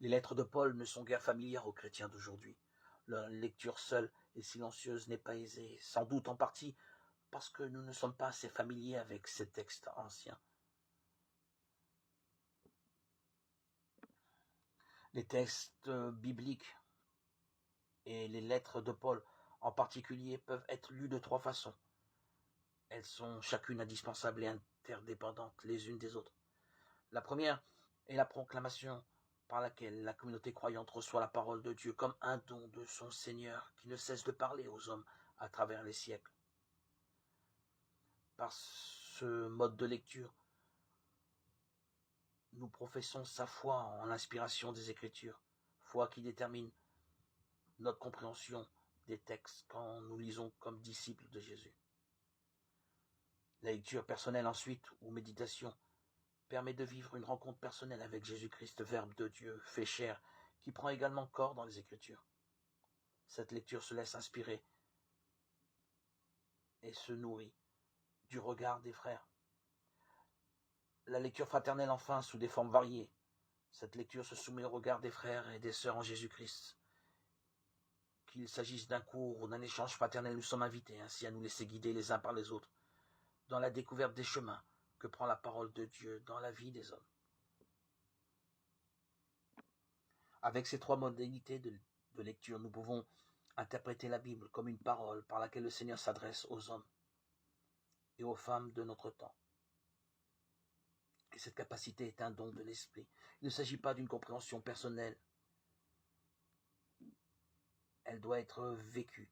Les lettres de Paul ne sont guère familières aux chrétiens d'aujourd'hui. Leur lecture seule et silencieuse n'est pas aisée, sans doute en partie parce que nous ne sommes pas assez familiers avec ces textes anciens. Les textes bibliques et les lettres de Paul en particulier peuvent être lues de 3 façons. Elles sont chacune indispensables et interdépendantes les unes des autres. La première est la proclamation par laquelle la communauté croyante reçoit la parole de Dieu comme un don de son Seigneur qui ne cesse de parler aux hommes à travers les siècles. Par ce mode de lecture, nous professons sa foi en l'inspiration des Écritures, foi qui détermine notre compréhension des textes quand nous lisons comme disciples de Jésus. La lecture personnelle ensuite, ou méditation, permet de vivre une rencontre personnelle avec Jésus-Christ, Verbe de Dieu, fait chair, qui prend également corps dans les Écritures. Cette lecture se laisse inspirer et se nourrit du regard des frères. La lecture fraternelle enfin, sous des formes variées. Cette lecture se soumet au regard des frères et des sœurs en Jésus-Christ. Qu'il s'agisse d'un cours ou d'un échange fraternel, nous sommes invités ainsi à nous laisser guider les uns par les autres dans la découverte des chemins que prend la parole de Dieu dans la vie des hommes. Avec ces 3 modalités de lecture, nous pouvons interpréter la Bible comme une parole par laquelle le Seigneur s'adresse aux hommes et aux femmes de notre temps. Et cette capacité est un don de l'Esprit. Il ne s'agit pas d'une compréhension personnelle. Elle doit être vécue